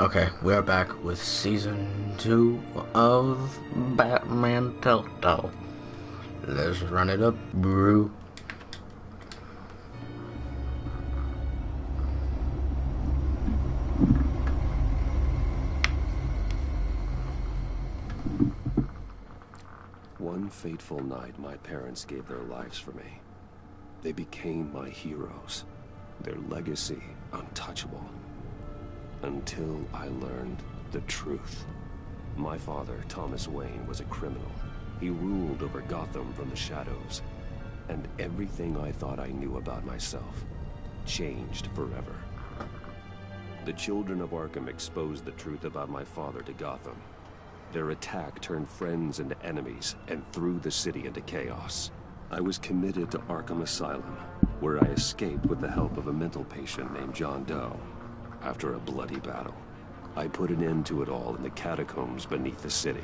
Okay, we are back with season 2 of Batman Telltale. Let's run it up, bro. One fateful night, my parents gave their lives for me. They became my heroes. Their legacy untouchable. Until I learned the truth. My father, Thomas Wayne, was a criminal. He ruled over Gotham from the shadows. And everything I thought I knew about myself changed forever. The children of Arkham exposed the truth about my father to Gotham. Their attack turned friends into enemies and threw the city into chaos. I was committed to Arkham Asylum, where I escaped with the help of a mental patient named John Doe. After a bloody battle, I put an end to it all in the catacombs beneath the city.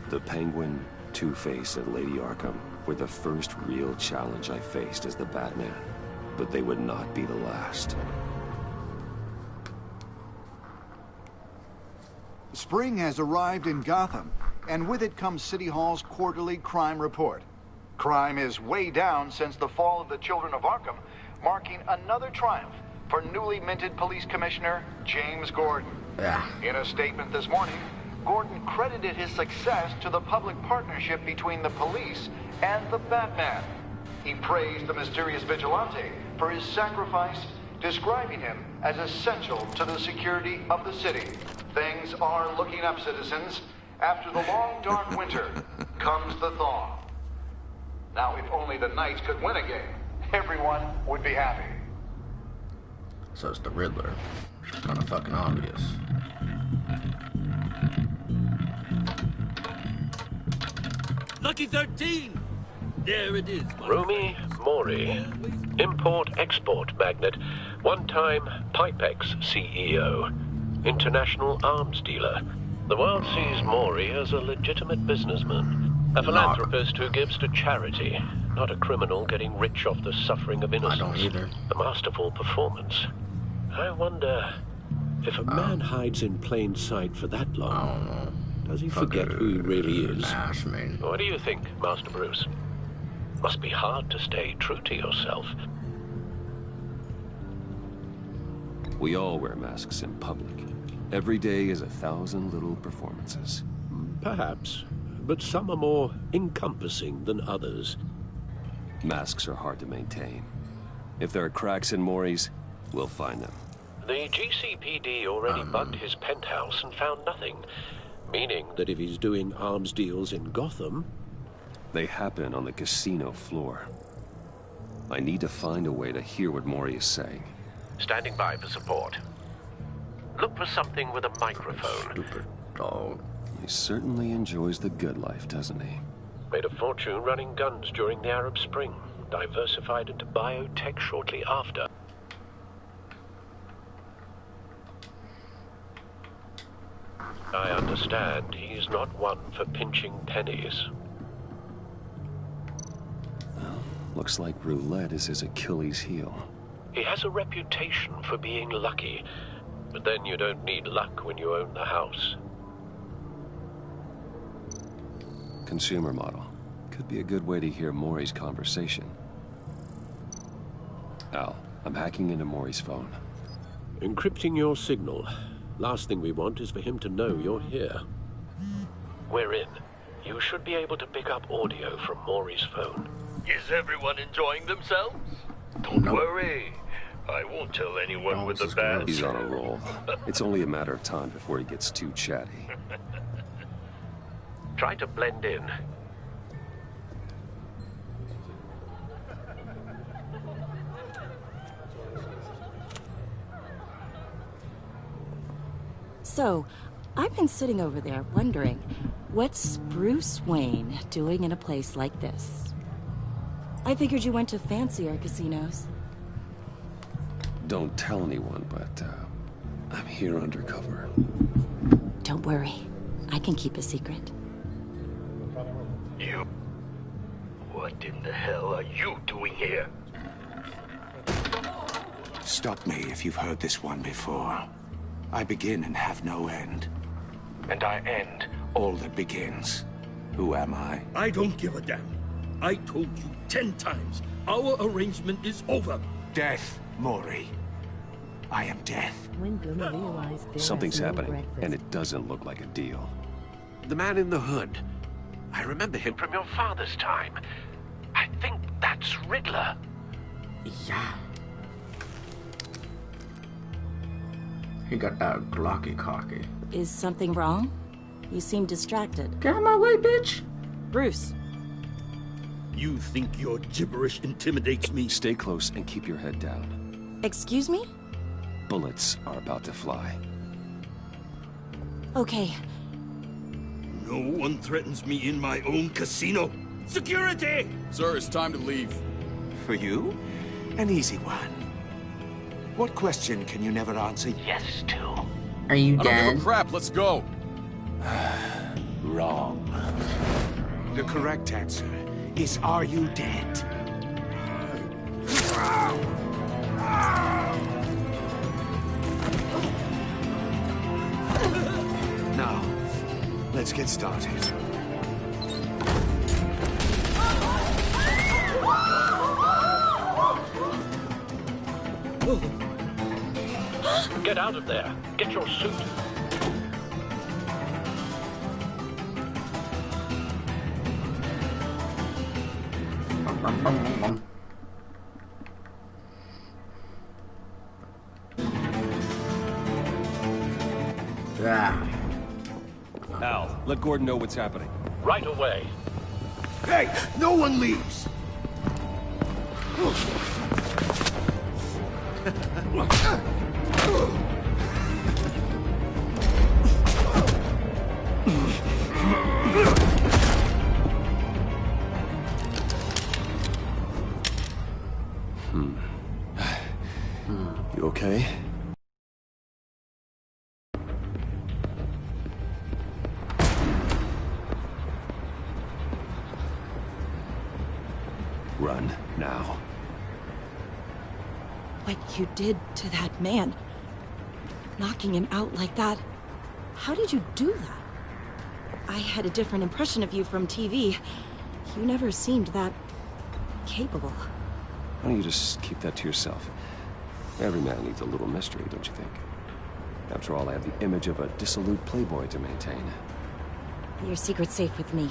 The Penguin, Two-Face, and Lady Arkham were the first real challenge I faced as the Batman, but they would not be the last. Spring has arrived in Gotham, and with it comes City Hall's quarterly crime report. Crime is way down since the fall of the Children of Arkham, marking another triumph for newly minted Police Commissioner James Gordon. In a statement this morning, Gordon credited his success to the public partnership between the police and the Batman. He praised the mysterious vigilante for his sacrifice, describing him as essential to the security of the city. Things are looking up, citizens. After the long, dark winter comes the thaw. Now, if only the Knights could win a game, everyone would be happy. So it's the Riddler. Kinda fucking obvious. Lucky 13! There it is. Rumi Mori, import-export magnate, one-time Pipex CEO, international arms dealer. The world sees Mori as a legitimate businessman, a philanthropist who gives to charity, not a criminal getting rich off the suffering of innocence. I don't either. A masterful performance. I wonder if a man hides in plain sight for that long. I don't know. Does he forget who he really is? Man. What do you think, Master Bruce? Must be hard to stay true to yourself. We all wear masks in public. Every day is 1,000 little performances. Perhaps, but some are more encompassing than others. Masks are hard to maintain. If there are cracks in Mori's, we'll find them. The GCPD already bugged his penthouse and found nothing, meaning that if he's doing arms deals in Gotham... They happen on the casino floor. I need to find a way to hear what Mori is saying. Standing by for support. Look for something with a microphone. Stupid dog. He certainly enjoys the good life, doesn't he? Made a fortune running guns during the Arab Spring. Diversified into biotech shortly after. I understand he's not one for pinching pennies. Well, looks like roulette is his Achilles heel. He has a reputation for being lucky, but then you don't need luck when you own the house. Consumer model. Could be a good way to hear Mori's conversation. Al, I'm hacking into Mori's phone. Encrypting your signal. Last thing we want is for him to know you're here. We're in. You should be able to pick up audio from Mori's phone. Is everyone enjoying themselves? Don't worry. I won't tell anyone with the badge. He's on a roll. It's only a matter of time before he gets too chatty. Try to blend in. So, I've been sitting over there wondering, what's Bruce Wayne doing in a place like this? I figured you went to fancier casinos. Don't tell anyone, but I'm here undercover. Don't worry. I can keep a secret. You? What in the hell are you doing here? Stop me if you've heard this one before. I begin and have no end. And I end all that begins. Who am I? I don't give a damn. I told you 10 times. Our arrangement is over. Death, Mori. I am death. When Guma realized Bill Something's has no happening, breakfast, and it doesn't look like a deal. The man in the hood. I remember him from your father's time. I think that's Riddler. Yeah. He got that glocky cocky. Is something wrong? You seem distracted. Get out of my way, bitch! Bruce, You think your gibberish intimidates me? Stay close and keep your head down. excuse me? Bullets are about to fly. Okay, No one threatens me in my own casino. Security! Sir, it's time to leave. For you? An easy one. What question can you never answer Yes, to. Are you I don't dead? give a crap. Let's go. Wrong. The correct answer is, are you dead? Now, let's get started. Get out of there. Get your suit. Ah. Al, let Gordon know what's happening. Right away. Hey, no one leaves! You okay? Run, now. what you did to that man, knocking him out like that, how did you do that? I had a different impression of you from TV. You never seemed that capable. Why don't you just keep that to yourself? Every man needs a little mystery, don't you think? After all, I have the image of a dissolute playboy to maintain. Your secret's safe with me.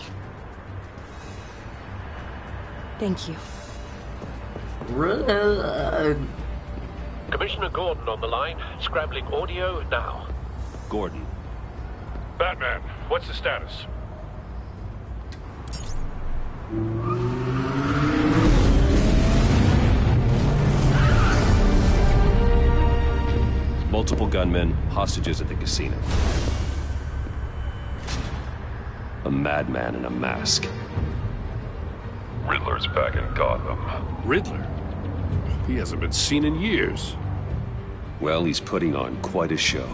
Thank you. Commissioner Gordon on the line. Scrambling audio now. Gordon. Batman, what's the status? Multiple gunmen, hostages at the casino. A madman in a mask. Riddler's back in Gotham. Riddler? He hasn't been seen in years. Well, he's putting on quite a show.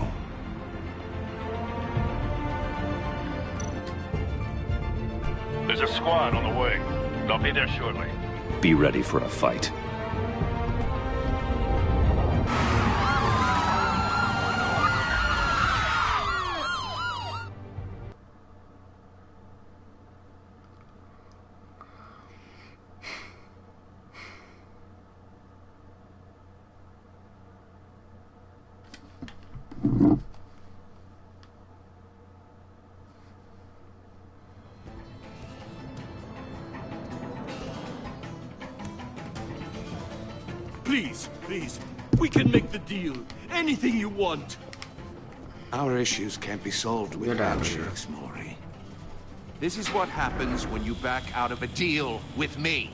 There's a squad on the way. They'll be there shortly. Be ready for a fight. Please, please, we can make the deal. Anything you want. Our issues can't be solved with Get out of here. handshakes, Maury. This is what happens when you back out of a deal with me.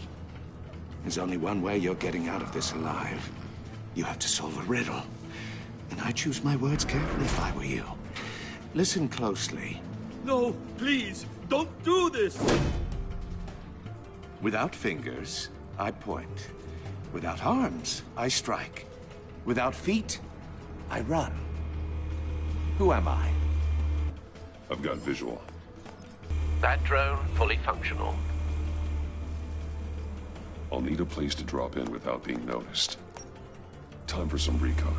There's only one way you're getting out of this alive. You have to solve a riddle. And I choose my words carefully if I were you. Listen closely. No, please, don't do this! Without fingers, I point. Without arms, I strike. Without feet, I run. Who am I? I've got visual. That drone fully functional. I'll need a place to drop in without being noticed. Time for some recon.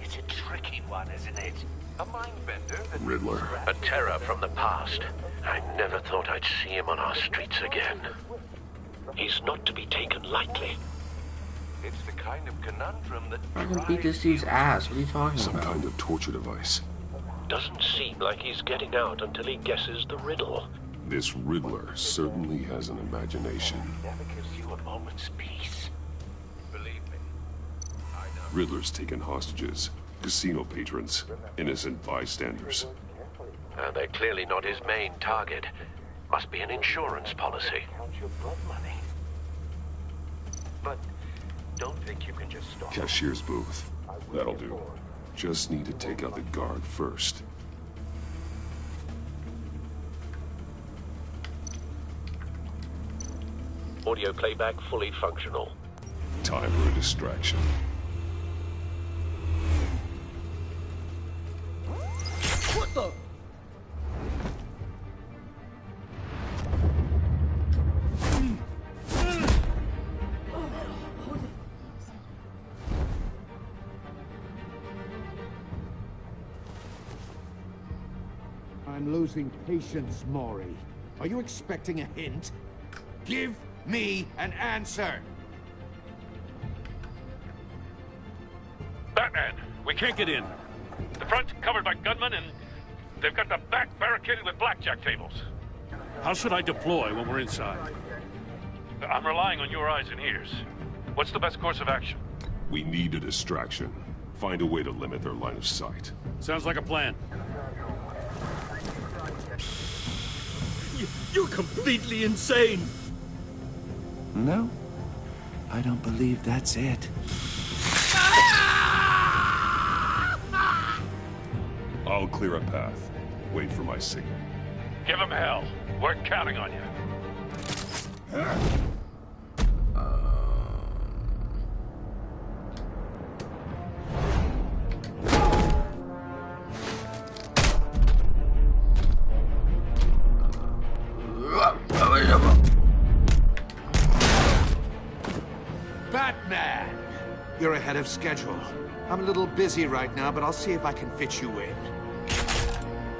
Is it tricky one, isn't it? A mind bender that... Riddler. A terror from the past. I never thought I'd see him on our streets again. He's not to be taken lightly. It's the kind of conundrum that... I can beat this dude's ass. What are you talking Some about? kind of torture device. Doesn't seem like he's getting out until he guesses the riddle. This Riddler certainly has an imagination. Never gives you a moment's peace. Believe me, I know. Riddler's taken hostages, casino patrons, innocent bystanders. They're clearly not his main target. Must be an insurance policy. Count your blood money. But don't think you can just stop. Cashier's booth. That'll do. Just need to take out the guard first. Audio playback fully functional. Time for a distraction. What the? I'm losing patience, Maury. Are you expecting a hint? Give me an answer! Batman, we can't get in. The front's covered by gunmen, and they've got the back barricaded with blackjack tables. How should I deploy when we're inside? I'm relying on your eyes and ears. What's the best course of action? We need a distraction. Find a way to limit their line of sight. Sounds like a plan. You're completely insane! No, I don't believe that's it. I'll clear a path. Wait for my signal. Give them hell. We're counting on you. Batman! You're ahead of schedule. I'm a little busy right now, but I'll see if I can fit you in.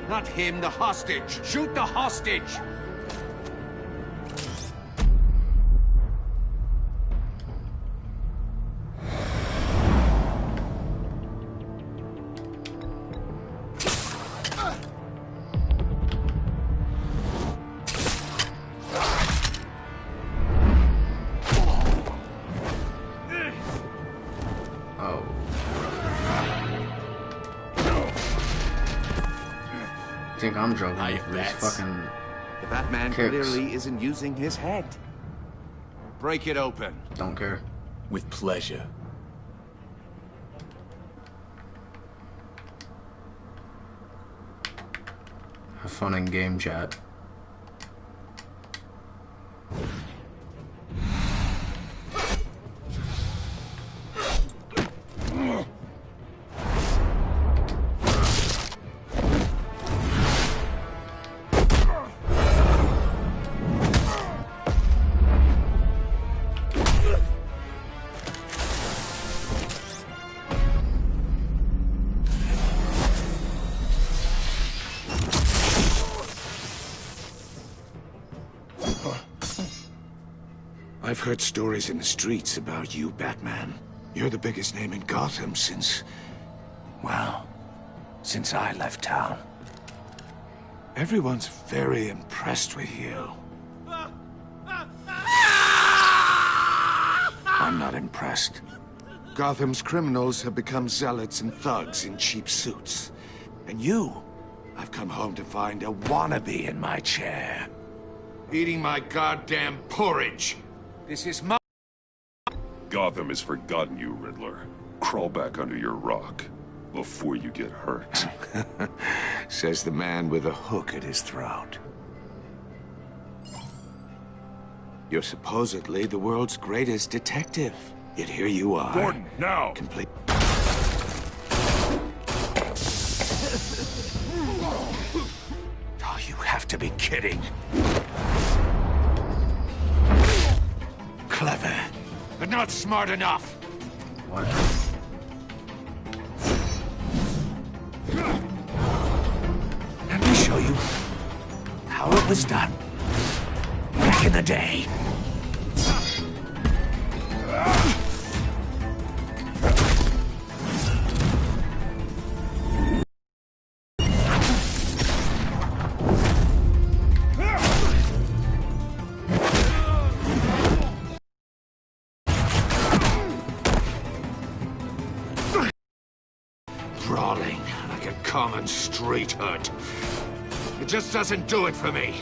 Not him, the hostage! Shoot the hostage! I think I'm joking with this fucking... The Batman kicks. clearly isn't using his head. Break it open. Don't care. With pleasure. Have fun in game chat. I've heard stories in the streets about you, Batman. You're the biggest name in Gotham since... well, since I left town. Everyone's very impressed with you. I'm not impressed. Gotham's criminals have become zealots and thugs in cheap suits. And you, I've come home to find a wannabe in my chair. Eating my goddamn porridge. This is my... Gotham has forgotten you, Riddler. Crawl back under your rock before you get hurt. Says the man with a hook at his throat. You're supposedly the world's greatest detective. Yet here you are. Gordon, now! Complete... Oh, you have to be kidding. Clever, but not smart enough. What? how it was done. Back in the day. Brawling like a common street hood. It just doesn't do it for me.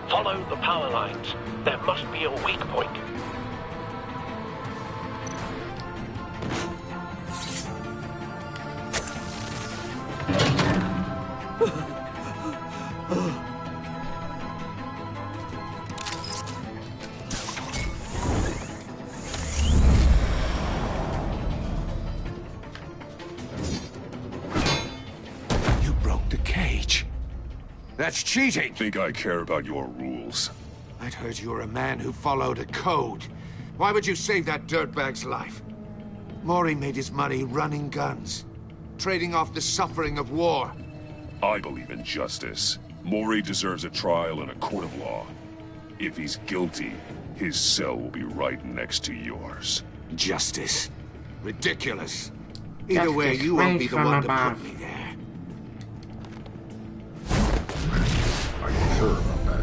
Follow the power lines. There must be a weak point. You broke the cage. That's cheating! Think I care about your rules? I'd heard you were a man who followed a code. Why would you save that dirtbag's life? Mori made his money running guns, trading off the suffering of war. I believe in justice. Mori deserves a trial in a court of law. If he's guilty, his cell will be right next to yours. Justice? Ridiculous. Either way, you won't be the one to put me there. Are you sure about that?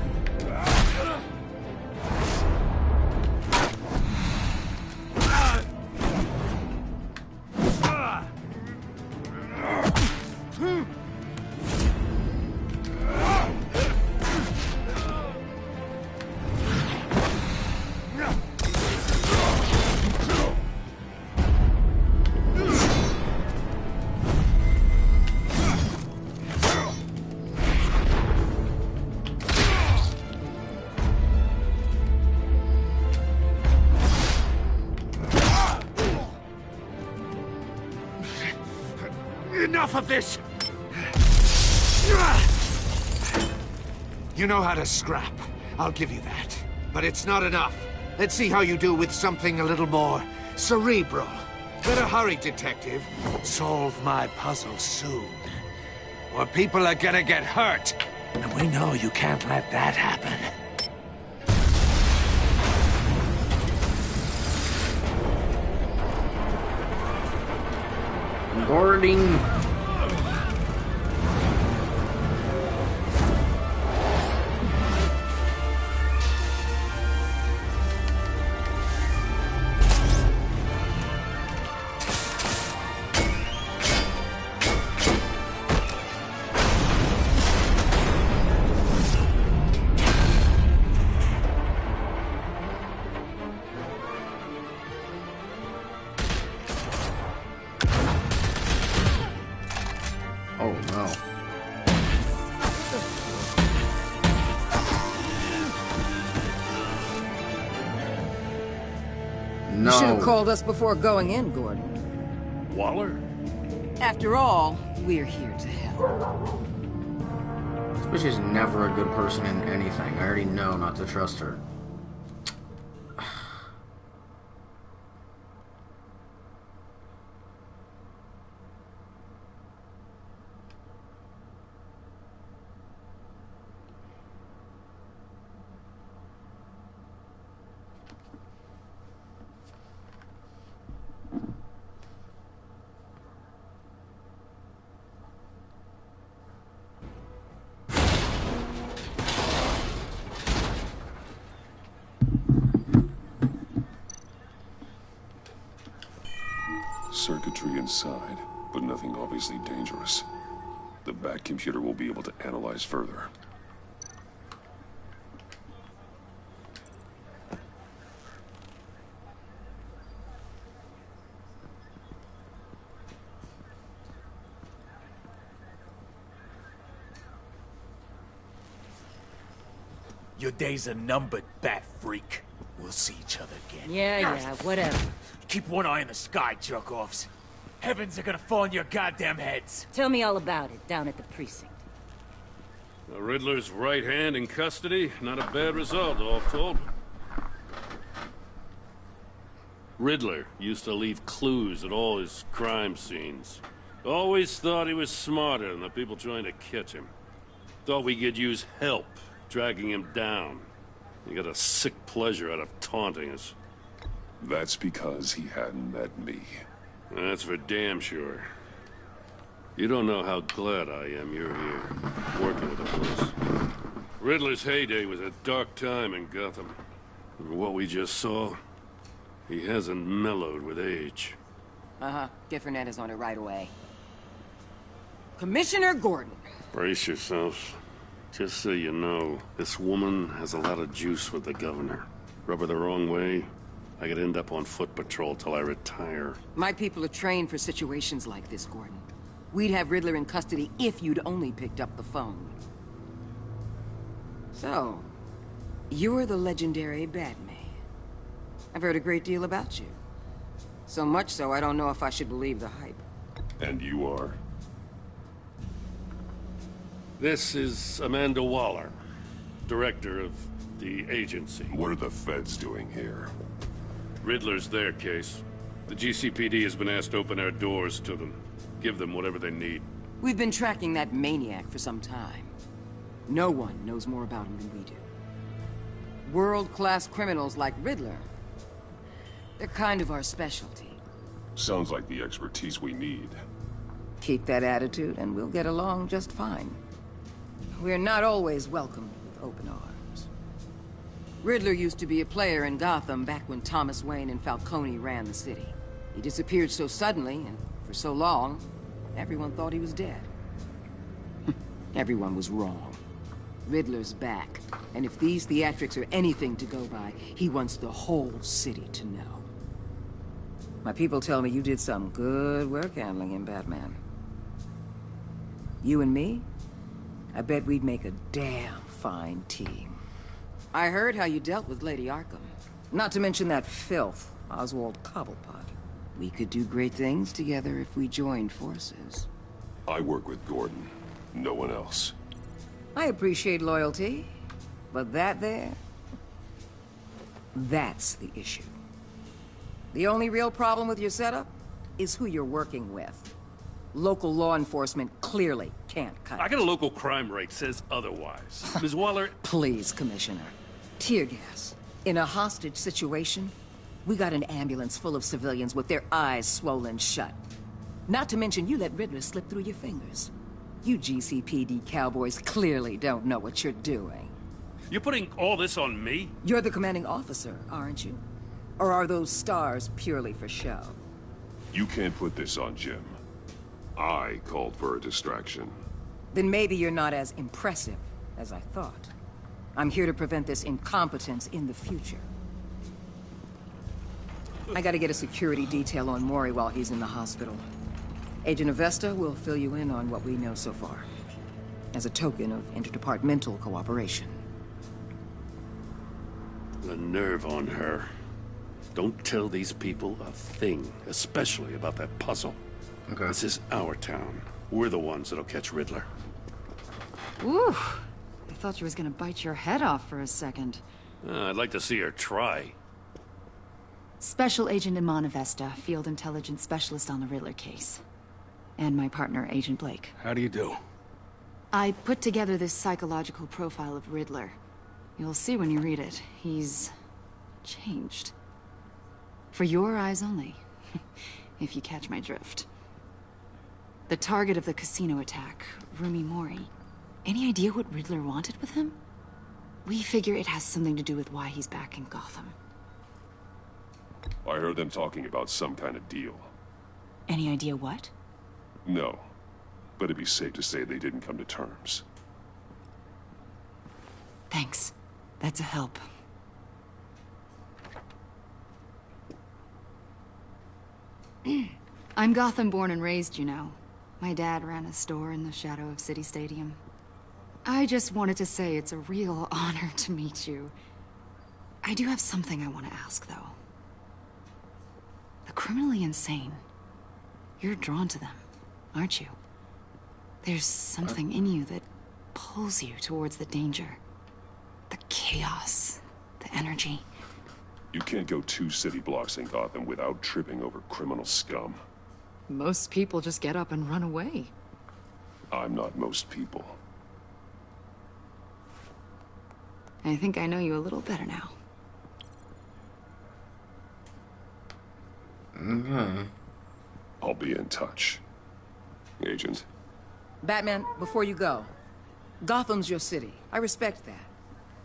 Enough of this! You know how to scrap. I'll give you that. But it's not enough. Let's see how you do with something a little more cerebral. Better hurry, detective. Solve my puzzle soon. Or people are gonna get hurt. And we know you can't let that happen. Boarding. Oh no. No. You should have called us before going in, Gordon. Waller? After all, we're here to help. This bitch is never a good person in anything. I already know not to trust her. Circuitry inside, but nothing obviously dangerous. The back computer will be able to analyze further. Your days are numbered, bat freak. We'll see each other again. Yeah, whatever. Keep one eye in the sky, jerk-offs. Heavens are gonna fall on your goddamn heads. Tell me all about it down at the precinct. The Riddler's right hand in custody, not a bad result, all told. Riddler used to leave clues at all his crime scenes. Always thought he was smarter than the people trying to catch him. Thought we could use help dragging him down. He got a sick pleasure out of taunting us. That's because he hadn't met me. That's for damn sure. You don't know how glad I am you're here, working with the police. Riddler's heyday was a dark time in Gotham. And what we just saw, he hasn't mellowed with age. Get Fernandez on it right away. Commissioner Gordon. Brace yourselves. Just so you know, this woman has a lot of juice with the governor. Rub her the wrong way, I could end up on foot patrol till I retire. My people are trained for situations like this, Gordon. We'd have Riddler in custody if you'd only picked up the phone. So, you're the legendary Batman. I've heard a great deal about you. So much so, I don't know if I should believe the hype. And you are? This is Amanda Waller, director of the agency. What are the feds doing here? Riddler's their case. The GCPD has been asked to open our doors to them. Give them whatever they need. We've been tracking that maniac for some time. No one knows more about him than we do. World-class criminals like Riddler. They're kind of our specialty. Sounds like the expertise we need. Keep that attitude and we'll get along just fine. We're not always welcomed with open arms. Riddler used to be a player in Gotham back when Thomas Wayne and Falcone ran the city. He disappeared so suddenly and for so long, everyone thought he was dead. Everyone was wrong. Riddler's back, and if these theatrics are anything to go by, he wants the whole city to know. My people tell me you did some good work handling him, Batman. You and me? I bet we'd make a damn fine team. I heard how you dealt with Lady Arkham. Not to mention that filth, Oswald Cobblepot. We could do great things together if we joined forces. I work with Gordon. No one else. I appreciate loyalty, but that there... that's the issue. The only real problem with your setup is who you're working with. Local law enforcement clearly can't cut it. I got a local crime rate says otherwise. Ms. Waller... Please, Commissioner. Tear gas. In a hostage situation, we got an ambulance full of civilians with their eyes swollen shut. Not to mention you let Riddler slip through your fingers. You GCPD cowboys clearly don't know what you're doing. You're putting all this on me? You're the commanding officer, aren't you? Or are those stars purely for show? You can't put this on Jim. I called for a distraction. Then maybe you're not as impressive as I thought. I'm here to prevent this incompetence in the future. I gotta get a security detail on Mori while he's in the hospital. Agent Avesta will fill you in on what we know so far, as a token of interdepartmental cooperation. The nerve on her. Don't tell these people a thing, especially about that puzzle. Okay. This is our town. We're the ones that'll catch Riddler. Ooh, I thought she was gonna bite your head off for a second. I'd like to see her try. Special Agent Iman Avesta, Field Intelligence Specialist on the Riddler case. And my partner, Agent Blake. How do you do? I put together this psychological profile of Riddler. You'll see when you read it. He's... changed. For your eyes only, if you catch my drift. The target of the casino attack, Rumi Mori. Any idea what Riddler wanted with him? We figure it has something to do with why he's back in Gotham. I heard them talking about some kind of deal. Any idea what? No, but it'd be safe to say they didn't come to terms. Thanks. That's a help. I'm Gotham born and raised, you know. My dad ran a store in the shadow of City Stadium. I just wanted to say it's a real honor to meet you. I do have something I want to ask, though. The criminally insane. You're drawn to them, aren't you? There's something in you that pulls you towards the danger. The chaos, the energy. You can't go 2 city blocks in Gotham without tripping over criminal scum. Most people just get up and run away. I'm not most people. I think I know you a little better now. Mm-hmm. I'll be in touch, Agent. Batman, before you go, Gotham's your city. I respect that.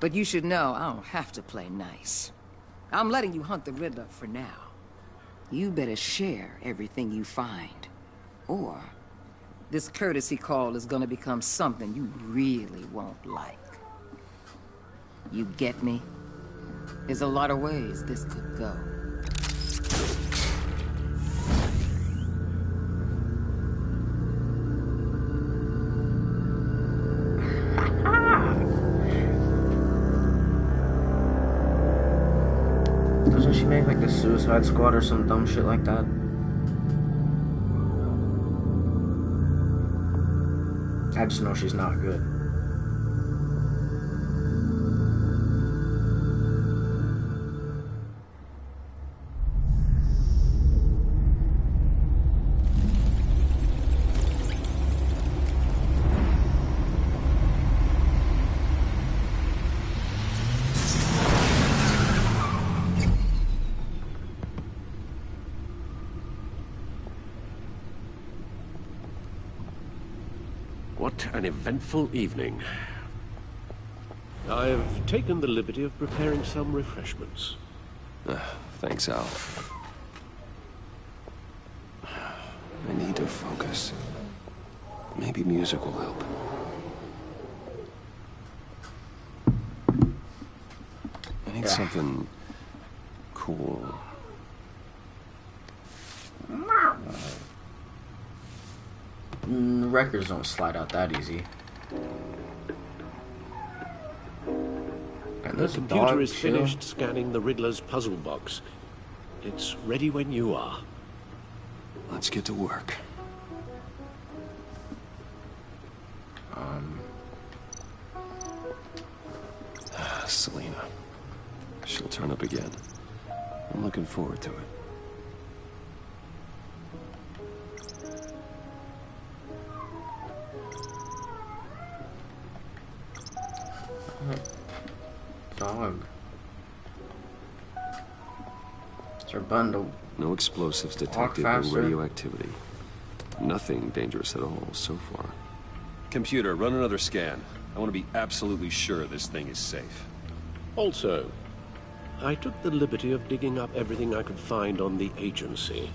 But you should know I don't have to play nice. I'm letting you hunt the Riddler for now. You better share everything you find. Or this courtesy call is gonna become something you really won't like. You get me? There's a lot of ways this could go. Doesn't she make like the Suicide Squad or some dumb shit like that? I just know she's not good. What an eventful evening. I've taken the liberty of preparing some refreshments. Thanks, Al. I need to focus. Maybe music will help. I need something cool. Records don't slide out that easy. And The computer is finished scanning the Riddler's puzzle box. It's ready when you are. Let's get to work. Selena. She'll turn up again. I'm looking forward to it. Dog. It's our bundle. No explosives detected, no radioactivity. Nothing dangerous at all so far. Computer, run another scan. I want to be absolutely sure this thing is safe. Also, I took the liberty of digging up everything I could find on the agency.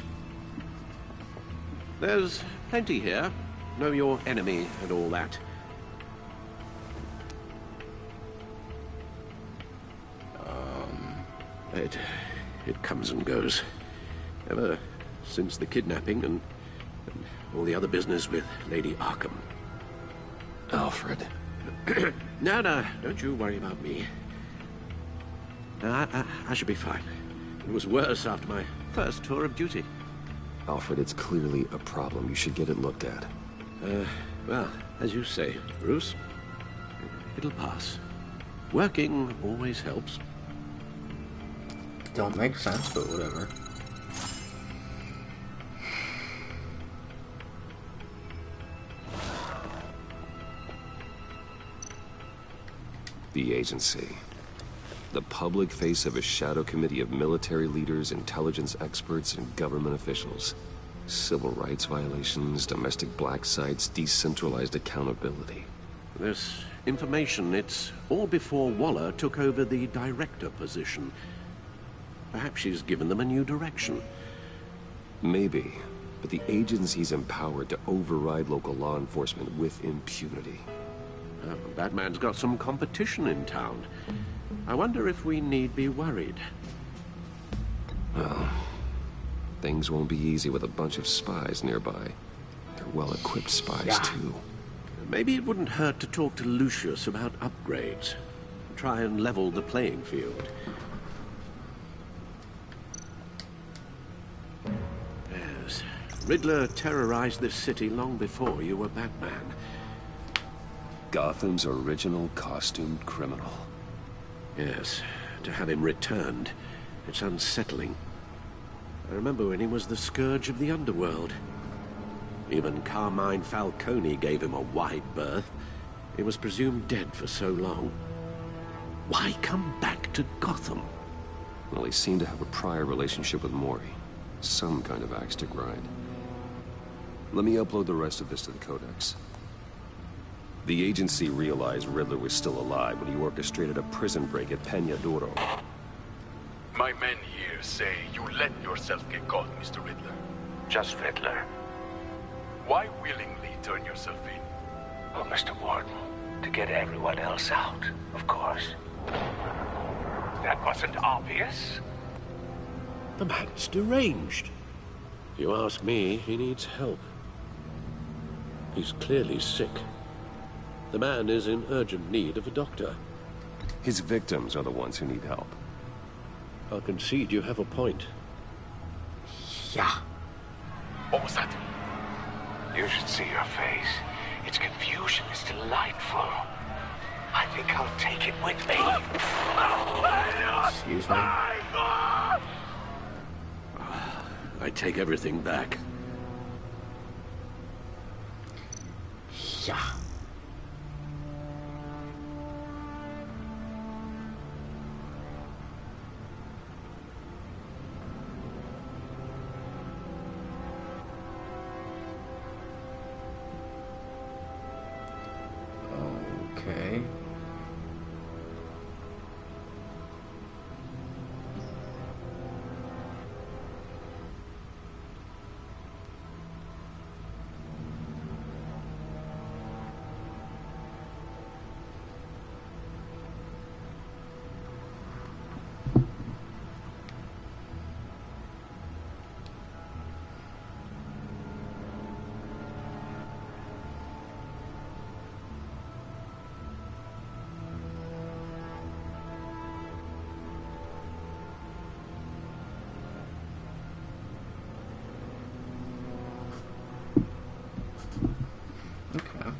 There's plenty here. Know your enemy and all that. It comes and goes. Ever since the kidnapping and all the other business with Lady Arkham. Alfred. No, don't you worry about me. I should be fine. It was worse after my first tour of duty. Alfred, it's clearly a problem. You should get it looked at. Well, as you say, Bruce, it'll pass. Working always helps. Don't make sense, but whatever. The agency. The public face of a shadow committee of military leaders, intelligence experts, and government officials. Civil rights violations, domestic black sites, decentralized accountability. This information, it's all before Waller took over the director position. Perhaps she's given them a new direction. Maybe, but the agency's empowered to override local law enforcement with impunity. Batman's got some competition in town. I wonder if we need be worried. Well, things won't be easy with a bunch of spies nearby. They're well-equipped spies, too. Maybe it wouldn't hurt to talk to Lucius about upgrades. Try and level the playing field. Yes, Riddler terrorized this city long before you were Batman. Gotham's original costumed criminal. Yes, to have him returned. It's unsettling. I remember when he was the scourge of the underworld. Even Carmine Falcone gave him a wide berth. He was presumed dead for so long. Why come back to Gotham? Well, he seemed to have a prior relationship with Mori. Some kind of axe to grind. Let me upload the rest of this to the Codex. The agency realized Riddler was still alive when he orchestrated a prison break at Peña Duro. My men here say you let yourself get caught, Mr. Riddler. Just Riddler. Why willingly turn yourself in? Oh, Mr. Warden, to get everyone else out, of course. That wasn't obvious. The man's deranged. If you ask me, he needs help. He's clearly sick. The man is in urgent need of a doctor. His victims are the ones who need help. I'll concede you have a point. Yeah. What was that? You should see your face. Its confusion is delightful. I think I'll take it with me. Excuse me? I take everything back. Yeah. Okay. Okay.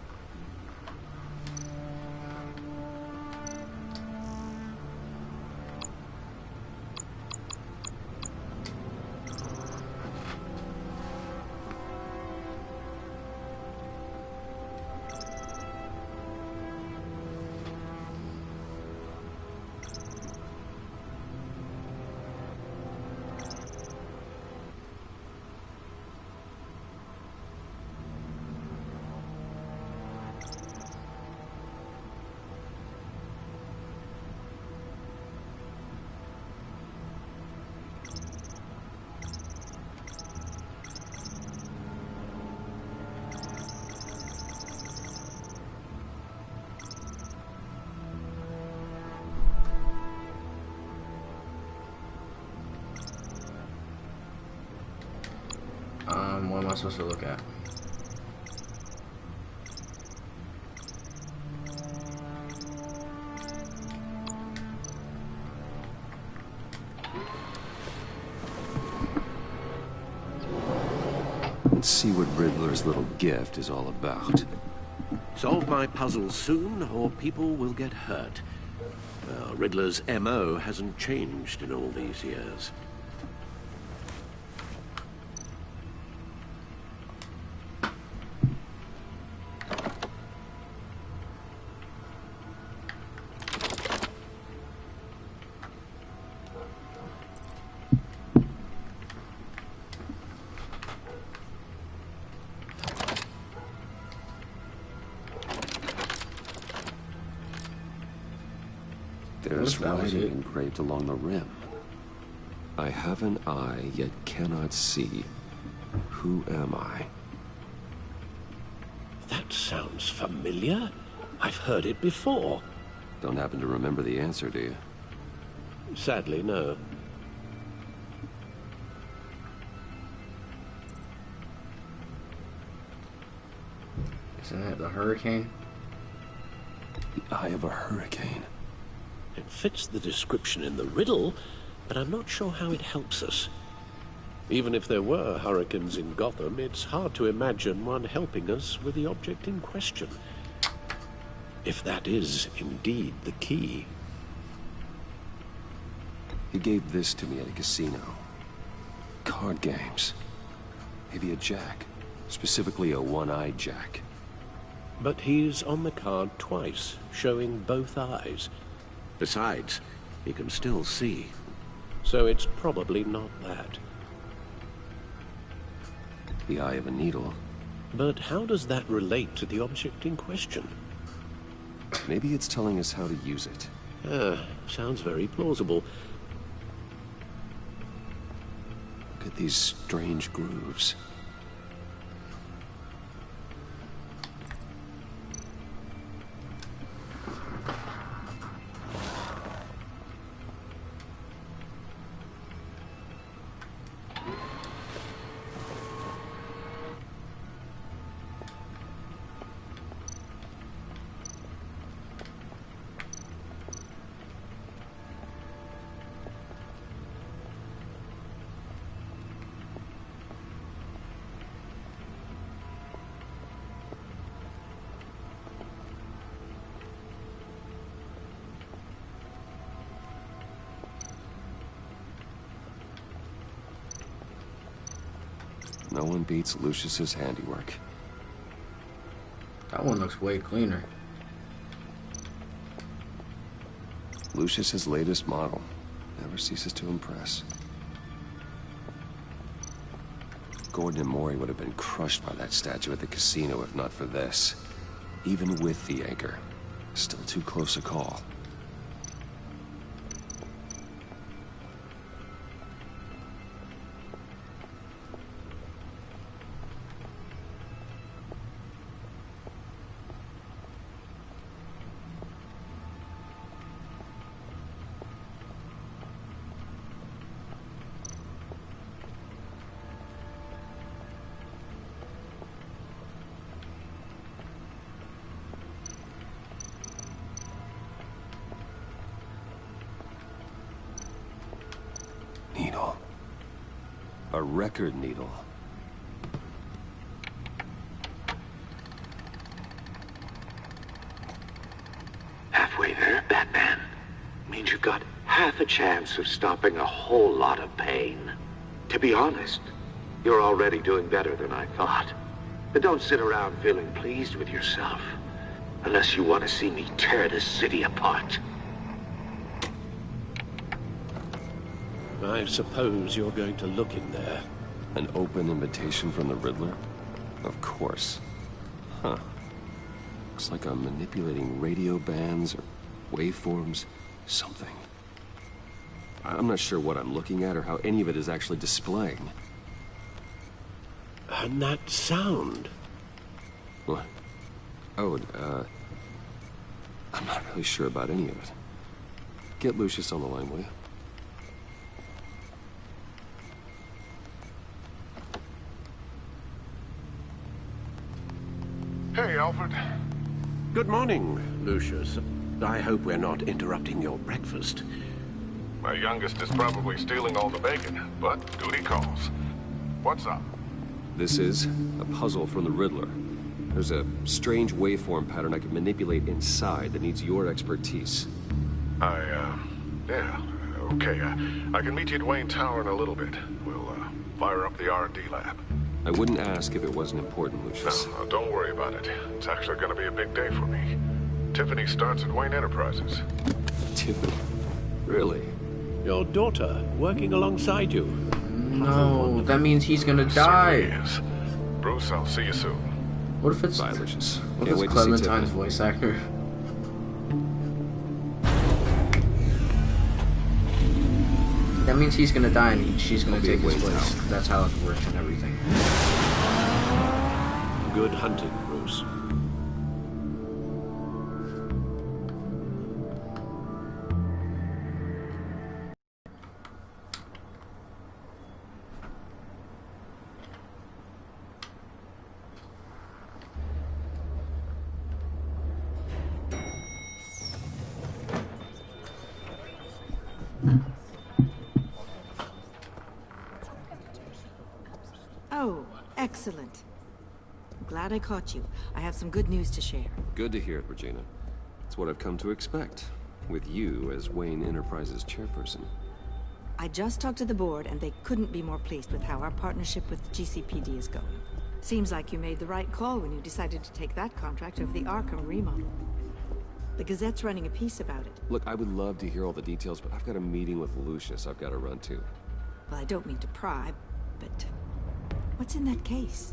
What am I supposed to look at? Let's see what Riddler's little gift is all about. Solve my puzzle soon, or people will get hurt. Riddler's MO hasn't changed in all these years. There's writing engraved along the rim. I have an eye, yet cannot see. Who am I? That sounds familiar. I've heard it before. Don't happen to remember the answer, do you? Sadly, no. Isn't it the hurricane? The eye of a hurricane. It fits the description in the riddle, but I'm not sure how it helps us. Even if there were hurricanes in Gotham, it's hard to imagine one helping us with the object in question. if that is indeed the key. He gave this to me at a casino. Card games. Maybe a jack. Specifically a one-eyed jack. But he's on the card twice, showing both eyes. Besides, he can still see. So it's probably not that. The eye of a needle. But how does that relate to the object in question? Maybe it's telling us how to use it. Sounds very plausible. Look at these strange grooves. No one beats Lucius's handiwork. That one looks way cleaner. Lucius's latest model. Never ceases to impress. Gordon and Maury would have been crushed by that statue at the casino if not for this. Even with the anchor. Still too close a call. Needle. A record needle. Halfway there, Batman. Means you've got half a chance of stopping a whole lot of pain. To be honest, you're already doing better than I thought. But don't sit around feeling pleased with yourself. Unless you want to see me tear this city apart. I suppose you're going to look in there. An open invitation from the Riddler? Of course. Huh. Looks like I'm manipulating radio bands or waveforms. Something. I'm not sure what I'm looking at or how any of it is actually displaying. And that sound. What? Oh, I'm not really sure about any of it. Get Lucius on the line, will you? Hey, Alfred. Good morning, Lucius. I hope we're not interrupting your breakfast. My youngest is probably stealing all the bacon, but duty calls. What's up? This is a puzzle from the Riddler. There's a strange waveform pattern I can manipulate inside that needs your expertise. Yeah, okay. I can meet you at Wayne Tower in a little bit. We'll, fire up the R&D lab. I wouldn't ask if it wasn't important, Lucius. No, don't worry about it. It's actually gonna be a big day for me. Tiffany starts at Wayne Enterprises. Tiffany? Really? Your daughter, working alongside you. No, that means he's gonna die. Is. Bruce, I'll see you soon. What if it's... Bye, Lucius. What if it's Clementine's voice actor? That means he's gonna die and she's gonna take his place. That's how it works and everything. Good hunting, Bruce. Oh, excellent. Glad I caught you. I have some good news to share. Good to hear it, Regina. It's what I've come to expect, with you as Wayne Enterprises chairperson. I just talked to the board, and they couldn't be more pleased with how our partnership with GCPD is going. Seems like you made the right call when you decided to take that contract over the Arkham remodel. The Gazette's running a piece about it. Look, I would love to hear all the details, but I've got a meeting with Lucius I've got to run to. Well, I don't mean to pry, but what's in that case?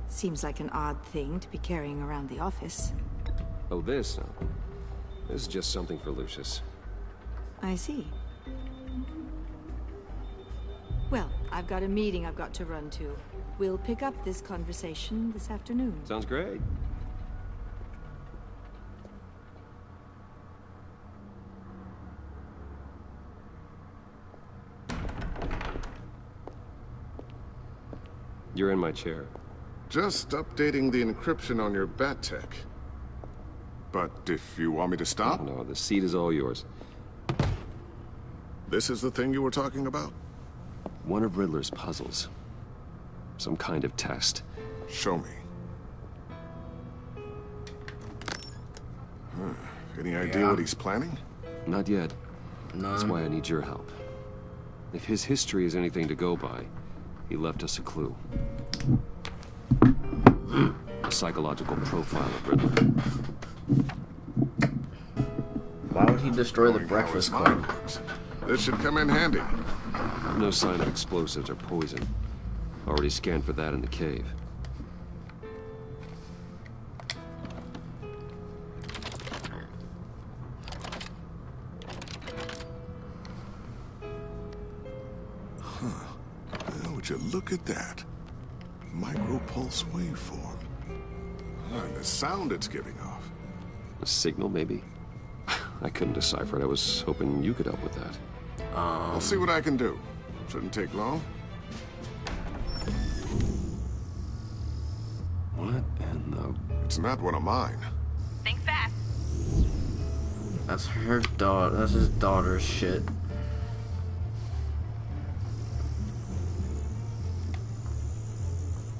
Seems like an odd thing to be carrying around the office. Oh, this? No. This is just something for Lucius. I see. Well, I've got a meeting I've got to run to. We'll pick up this conversation this afternoon. Sounds great. You're in my chair. Just updating the encryption on your bat tech. But if you want me to stop? No, the seat is all yours. This is the thing you were talking about? One of Riddler's puzzles. Some kind of test. Show me. Any idea what he's planning? Not yet. None. That's why I need your help. If his history is anything to go by, he left us a clue. A psychological profile of Riddler. Why would he destroy the Breakfast Club? This should come in handy. No sign of explosives or poison. Already scanned for that in the cave. Well, would you look at that? Micro-pulse waveform. And the sound it's giving off. A signal, maybe? I couldn't decipher it. I was hoping you could help with that. I'll see what I can do. Shouldn't take long. What in the... It's not one of mine. Think fast. That's her daughter. That's his daughter's shit.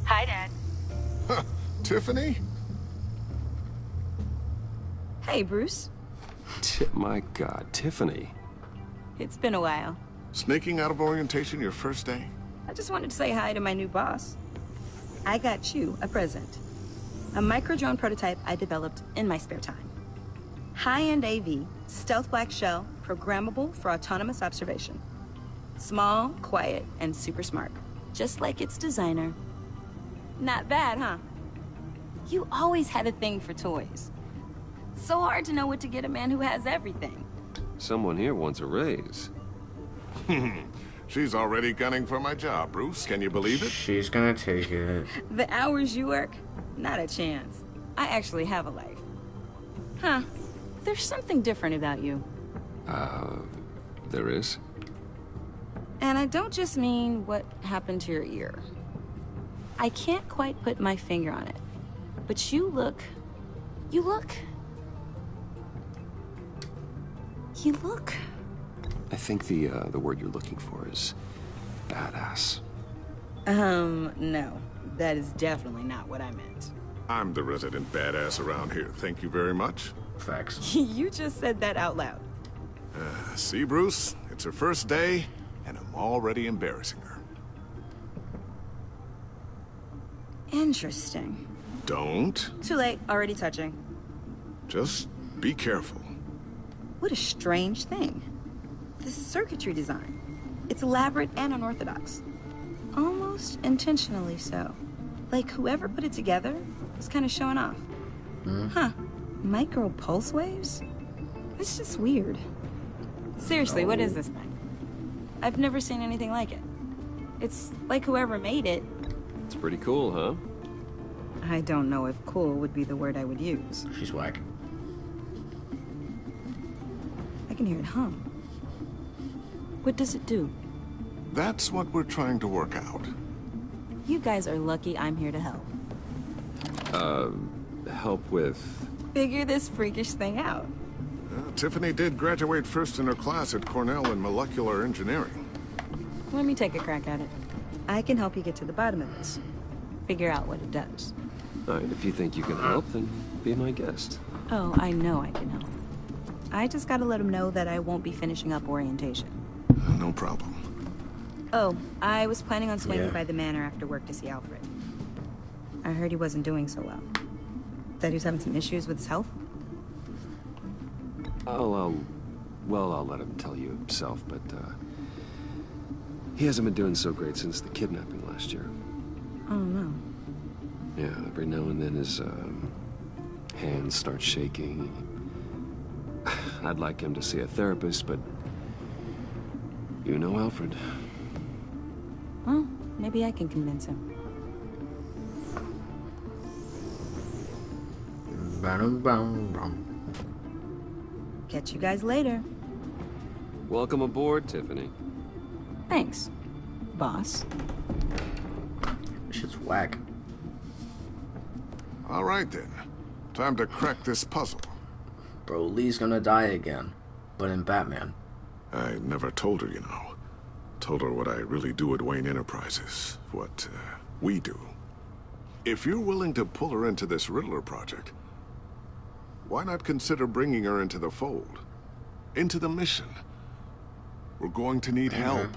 Hi, Dad. Huh, Tiffany? Hey, Bruce. My God, Tiffany. It's been a while. Sneaking out of orientation your first day? I just wanted to say hi to my new boss. I got you a present. A micro-drone prototype I developed in my spare time. High-end AV, stealth black shell, programmable for autonomous observation. Small, quiet, and super smart. Just like its designer. Not bad, huh? You always had a thing for toys. So hard to know what to get a man who has everything. Someone here wants a raise. She's already gunning for my job, Bruce. Can you believe it? She's gonna take it. The hours you work? Not a chance. I actually have a life. Huh. There's something different about you. There is? And I don't just mean what happened to your ear. I can't quite put my finger on it. But you look... You look... I think the word you're looking for is badass. No. That is definitely not what I meant. I'm the resident badass around here. Thank you very much. Facts. You just said that out loud. See, Bruce? It's her first day, and I'm already embarrassing her. Interesting. Don't. Too late. Already touching. Just be careful. What a strange thing. This circuitry design. It's elaborate and unorthodox. Almost intentionally so. Like whoever put it together was kind of showing off. Huh. Micro pulse waves? It's just weird. Seriously, what is this thing? I've never seen anything like it. It's like whoever made it. It's pretty cool, huh? I don't know if cool would be the word I would use. She's whack. I can hear it hum. What does it do? That's what we're trying to work out. You guys are lucky I'm here to help. Help with... Figure this freakish thing out. Tiffany did graduate first in her class at Cornell in molecular engineering. Let me take a crack at it. I can help you get to the bottom of this. Figure out what it does. All right, if you think you can help, then be my guest. Oh, I know I can help. I just gotta let him know that I won't be finishing up orientation. No problem. Oh, I was planning on swinging by the manor after work to see Alfred. I heard he wasn't doing so well. That he was having some issues with his health? Well, I'll let him tell you himself, but, he hasn't been doing so great since the kidnapping last year. Oh, no. Yeah, every now and then his, hands start shaking. I'd like him to see a therapist, but you know Alfred. Well, maybe I can convince him. Catch you guys later. Welcome aboard, Tiffany. Thanks, boss. Shit's whack. All right, then. Time to crack this puzzle. Bro, Lee's gonna die again. But in Batman. I never told her, you know. Told her what I really do at Wayne Enterprises. What, we do. If you're willing to pull her into this Riddler project, why not consider bringing her into the fold? Into the mission? We're going to need help.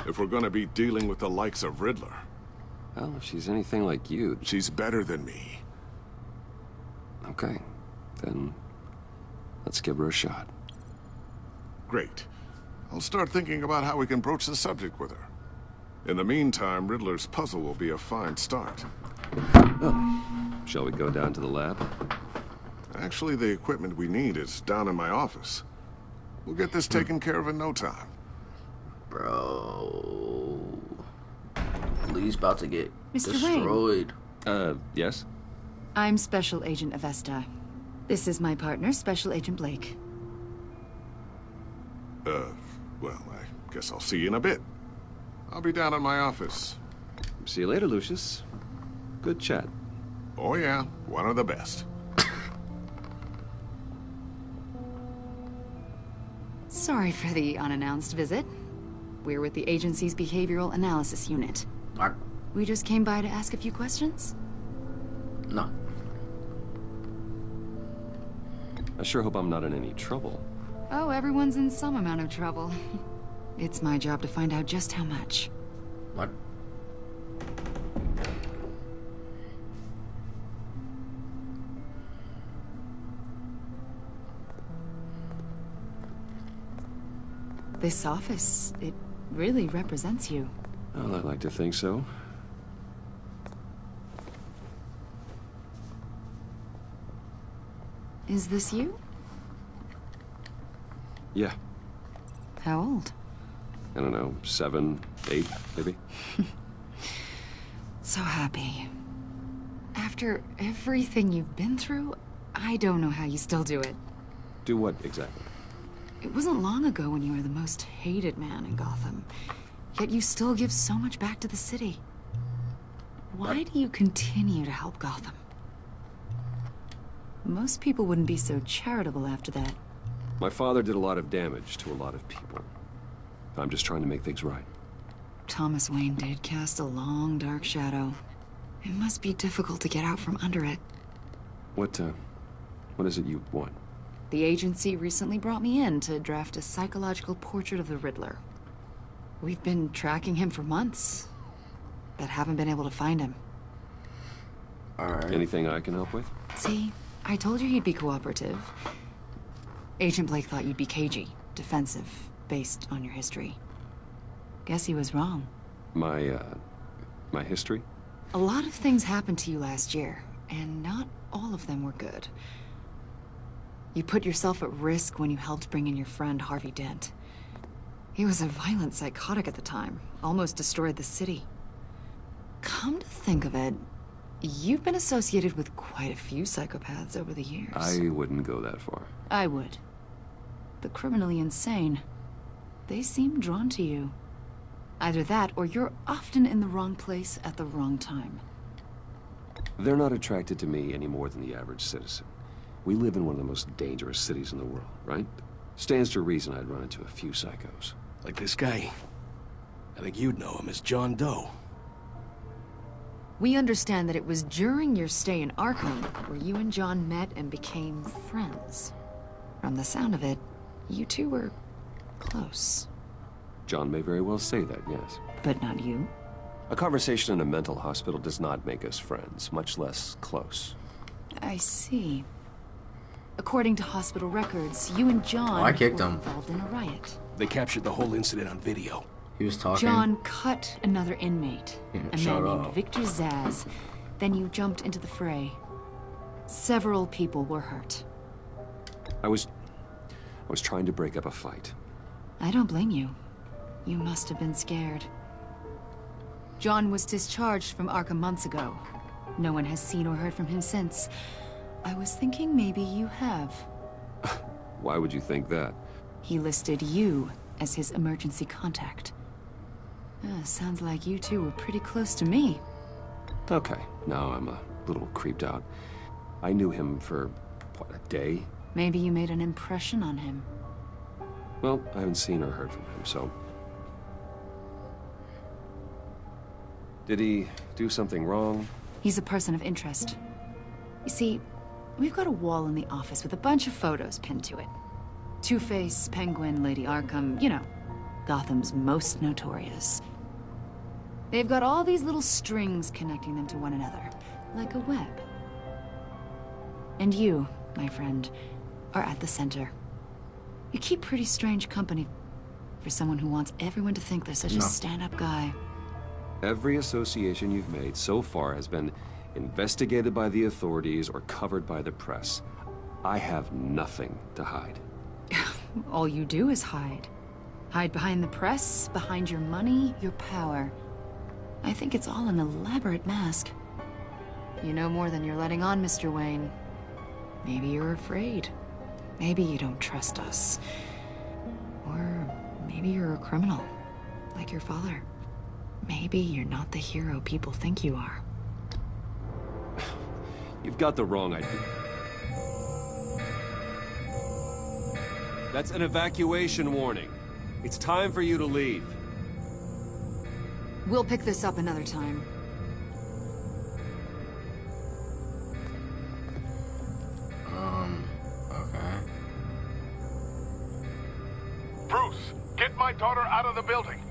If we're gonna be dealing with the likes of Riddler. Well, if she's anything like you... She's better than me. Okay. Then... let's give her a shot. Great. I'll start thinking about how we can broach the subject with her. In the meantime, Riddler's puzzle will be a fine start. Oh. Shall we go down to the lab? Actually, the equipment we need is down in my office. We'll get this taken care of in no time. Bro... Lee's about to get Mr. destroyed. Yes? I'm Special Agent Avesta. This is my partner, Special Agent Blake. Well, I guess I'll see you in a bit. I'll be down in my office. See you later, Lucius. Good chat. Oh yeah, one of the best. Sorry for the unannounced visit. We're with the agency's behavioral analysis unit. What? We just came by to ask a few questions. No. I sure hope I'm not in any trouble. Oh, everyone's in some amount of trouble. It's my job to find out just how much. What? This office, it really represents you. Well, I'd like to think so. Is this you? Yeah. How old? I don't know, 7, 8, maybe? So happy. After everything you've been through, I don't know how you still do it. Do what, exactly? It wasn't long ago when you were the most hated man in Gotham. Yet you still give so much back to the city. Why do you continue to help Gotham? Most people wouldn't be so charitable after that. My father did a lot of damage to a lot of people. I'm just trying to make things right. Thomas Wayne did cast a long, dark shadow. It must be difficult to get out from under it. What is it you want? The agency recently brought me in to draft a psychological portrait of the Riddler. We've been tracking him for months, but haven't been able to find him. Alright. Anything I can help with? See, I told you he'd be cooperative. Agent Blake thought you'd be cagey, defensive, based on your history. Guess he was wrong. My history? A lot of things happened to you last year, and not all of them were good. You put yourself at risk when you helped bring in your friend Harvey Dent. He was a violent psychotic at the time, almost destroyed the city. Come to think of it, you've been associated with quite a few psychopaths over the years. I wouldn't go that far. I would. The criminally insane. They seem drawn to you. Either that, or you're often in the wrong place at the wrong time. They're not attracted to me any more than the average citizen. We live in one of the most dangerous cities in the world, right? Stands to reason I'd run into a few psychos. Like this guy. I think you'd know him as John Doe. We understand that it was during your stay in Arkham where you and John met and became friends. From the sound of it, you two were close. John may very well say that, yes. But not you? A conversation in a mental hospital does not make us friends, much less close. I see. According to hospital records, you and John I kicked were him. involved in a riot. They captured the whole incident on video. He was talking. John cut another inmate, a Shut man named up. Victor Zaz. Then you jumped into the fray. Several people were hurt. I was trying to break up a fight. I don't blame you. You must have been scared. John was discharged from Arkham months ago. No one has seen or heard from him since. I was thinking maybe you have. Why would you think that? He listed you as his emergency contact. Sounds like you two were pretty close to me. Okay, now I'm a little creeped out. I knew him for, what, a day? Maybe you made an impression on him. Well, I haven't seen or heard from him, so... Did he do something wrong? He's a person of interest. You see, we've got a wall in the office with a bunch of photos pinned to it. Two-Face, Penguin, Lady Arkham, you know, Gotham's most notorious. They've got all these little strings connecting them to one another, like a web. And you, my friend, are at the center. You keep pretty strange company for someone who wants everyone to think they're such a stand-up guy. Every association you've made so far has been investigated by the authorities or covered by the press. I have nothing to hide. All you do is hide. Hide behind the press, behind your money, your power. I think it's all an elaborate mask. You know more than you're letting on, Mr. Wayne. Maybe you're afraid. Maybe you don't trust us. Or maybe you're a criminal, like your father. Maybe you're not the hero people think you are. You've got the wrong idea. That's an evacuation warning. It's time for you to leave. We'll pick this up another time. Okay. Bruce, get my daughter out of the building.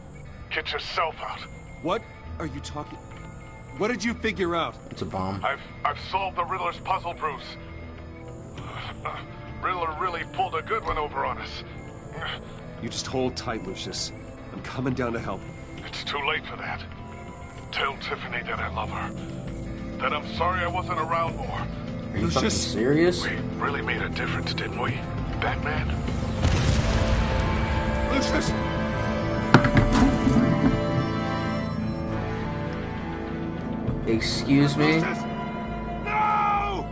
Get yourself out. What are you talking? What did you figure out? It's a bomb. I've solved the Riddler's puzzle, Bruce. Riddler really pulled a good one over on us. You just hold tight, Lucius. I'm coming down to help. It's too late for that. Tell Tiffany that I love her. That I'm sorry I wasn't around more. Are you fucking serious? We really made a difference, didn't we, Batman? Lucius! Excuse me? No!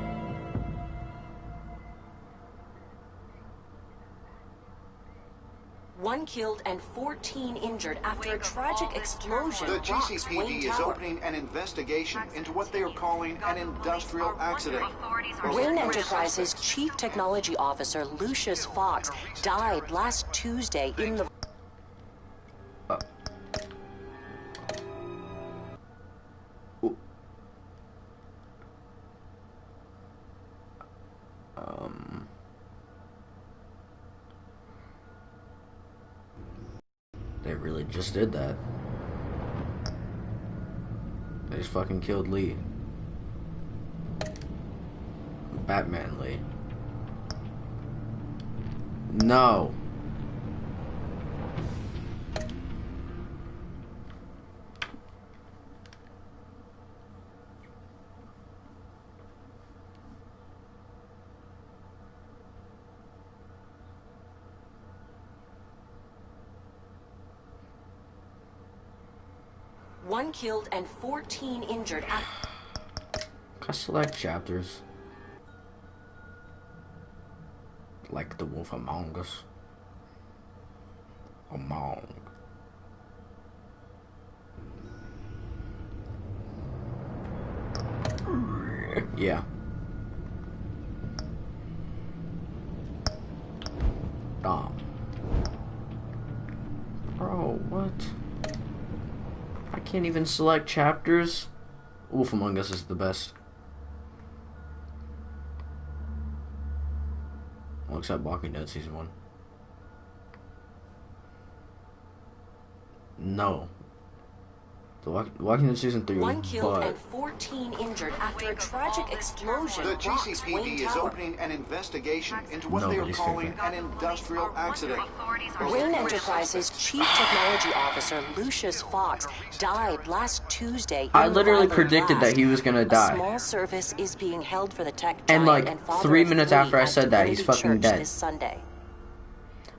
One killed and 14 injured after a tragic explosion The rocks Wayne GCPD is Tower. opening an investigation into what they are calling an industrial accident. Wayne Enterprises Chief Technology Officer Lucius Fox died last Tuesday in the... They really just did that. They just fucking killed Lee. Batman Lee. No. One killed and 14 injured. Can I select chapters? Like the Wolf Among Us. Among. Yeah. Bro, what? I can't even select chapters. Wolf Among Us is the best. Well, except Walking Dead Season 1. No. The Walking Dead Season 3 was 1 killed and 14 injured after a tragic explosion. The rocks GCPD Wayne is Tower. opening an investigation into what they are calling an industrial accident. Wayne Enterprises Chief Technology Officer Lucius Fox died last Tuesday. I literally predicted that he was gonna A die. small service is being held for the tech And giant like and father 3 of minutes three after I at said that, he's Divinity fucking Church dead. This Sunday.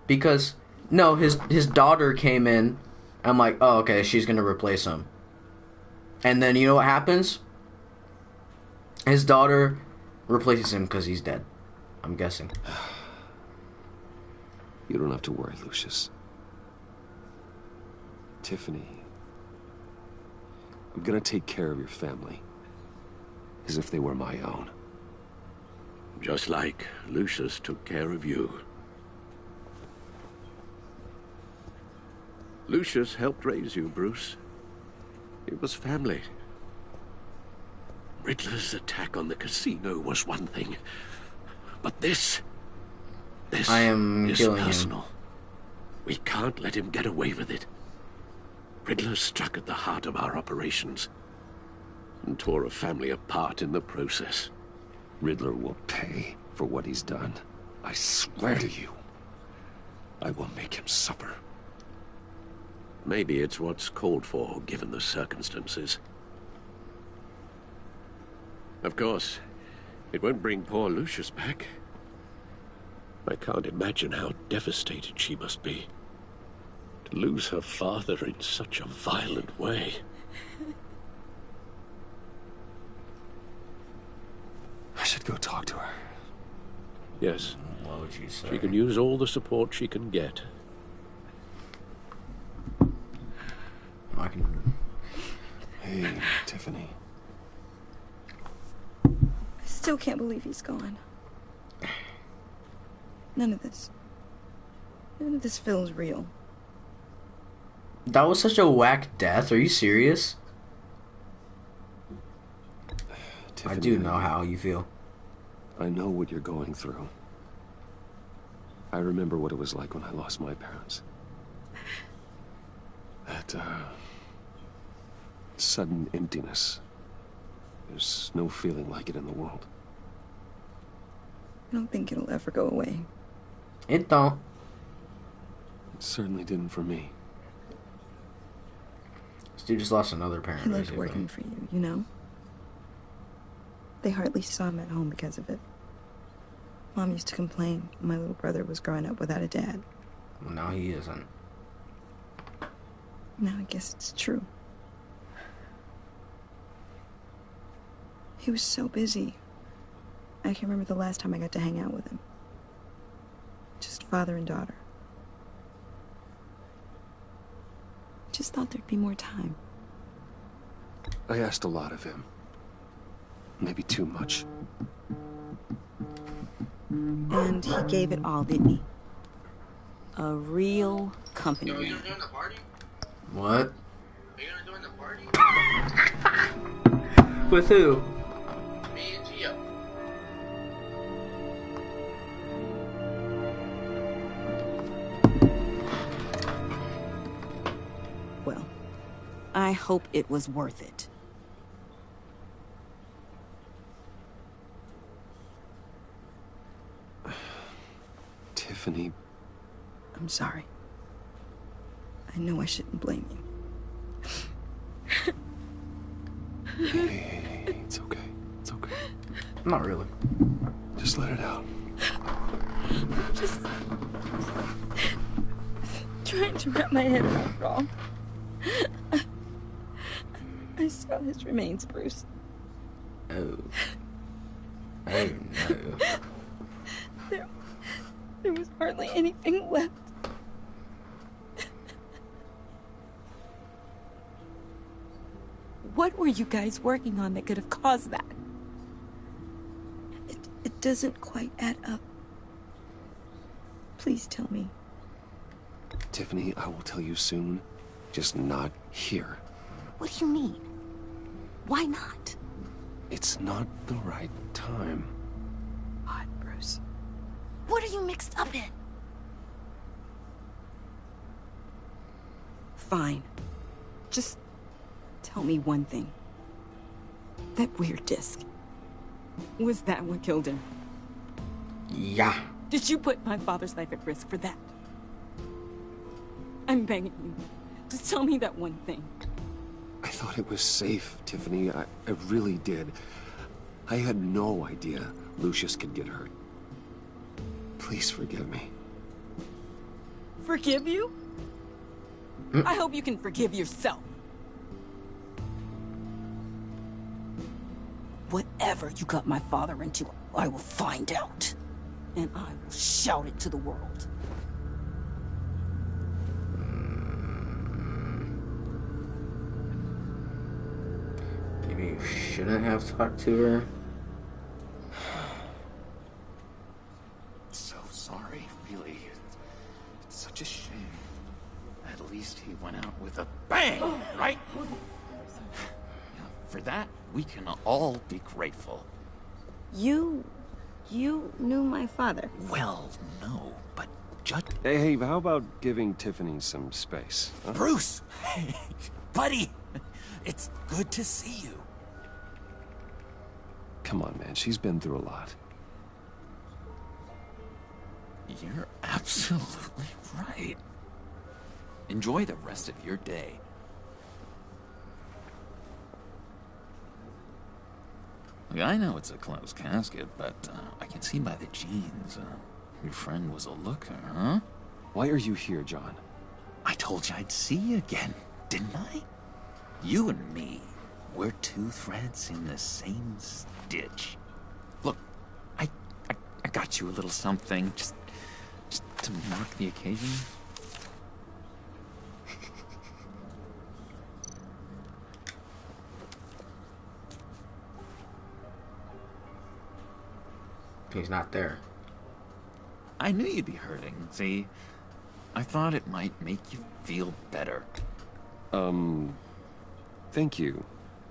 Because no, his daughter came in. I'm like, oh, okay, she's gonna replace him. And then you know what happens? His daughter replaces him because he's dead. I'm guessing. You don't have to worry, Lucius. Tiffany, I'm gonna take care of your family as if they were my own. Just like Lucius took care of you. Lucius helped raise you, Bruce. It was family. Riddler's attack on the casino was one thing, but this I am is killing personal. him. We can't let him get away with it. Riddler struck at the heart of our operations and tore a family apart in the process. Riddler will pay for what he's done. I swear to you, I will make him suffer. Maybe it's what's called for, given the circumstances. Of course, it won't bring poor Lucius back. I can't imagine how devastated she must be. To lose her father in such a violent way. I should go talk to her. Yes. What would you say? She can use all the support she can get. I can. Hey, Tiffany. I still can't believe he's gone. None of this feels real. That was such a whack death. Are you serious? Tiffany, I do know how you feel. I know what you're going through. I remember what it was like when I lost my parents. That, sudden emptiness. There's no feeling like it in the world. I don't think it'll ever go away. It don't. It certainly didn't for me. This dude just lost another parent. He loved basically. working for you, you know? They hardly saw him at home because of it. Mom used to complain my little brother was growing up without a dad. Well, now he isn't. Now I guess it's true. He was so busy. I can't remember the last time I got to hang out with him. Just father and daughter. Just thought there'd be more time. I asked a lot of him. Maybe too much. And he gave it all, didn't he? A real company man. What? Are you gonna join the party? With who? Me and Gio. Well, I hope it was worth it. Tiffany. I'm sorry. I know I shouldn't blame you. Hey, it's okay. It's okay. Not really. Just let it out. Just trying to wrap my head around it all. I saw his remains, Bruce. Oh. Oh no. There was hardly anything left. What were you guys working on that could have caused that? It doesn't quite add up. Please tell me. Tiffany, I will tell you soon. Just not here. What do you mean? Why not? It's not the right time. What, Bruce? What are you mixed up in? Fine. Just tell me one thing. That weird disc. Was that what killed him? Yeah. Did you put my father's life at risk for that? I'm begging you. Just tell me that one thing. I thought it was safe, Tiffany. I really did. I had no idea Lucius could get hurt. Please forgive me. Forgive you? I hope you can forgive yourself. Whatever you got my father into, I will find out. And I will shout it to the world. Maybe you shouldn't have talked to her. So sorry, really. It's such a shame. At least he went out with a bang, right? For that, we can all be grateful. You knew my father. Well, no, but just... Hey, how about giving Tiffany some space? Huh? Bruce! Hey, buddy! It's good to see you. Come on, man. She's been through a lot. You're absolutely right. Enjoy the rest of your day. Look, I know it's a closed casket, but I can see by the jeans. Your friend was a looker, huh? Why are you here, John? I told you I'd see you again, didn't I? You and me, we're two threads in the same stitch. Look, I got you a little something, just to mark the occasion. He's not there. I knew you'd be hurting, see? I thought it might make you feel better. Thank you,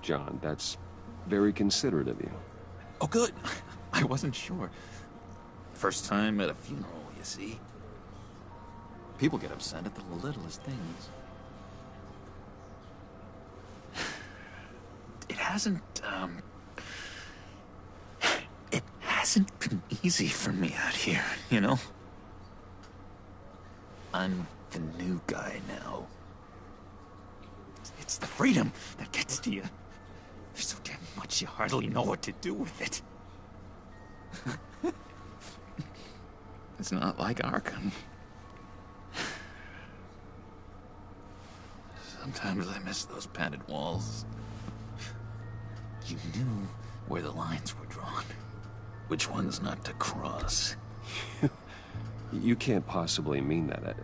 John. That's very considerate of you. Oh, good. I wasn't sure. First time at a funeral, you see? People get upset at the littlest things. It hasn't been easy for me out here, you know? I'm the new guy now. It's the freedom that gets to you. There's so damn much you hardly know what to do with it. It's not like Arkham. Sometimes I miss those padded walls. You knew where the lines were drawn. Which ones not to cross. You can't possibly mean that.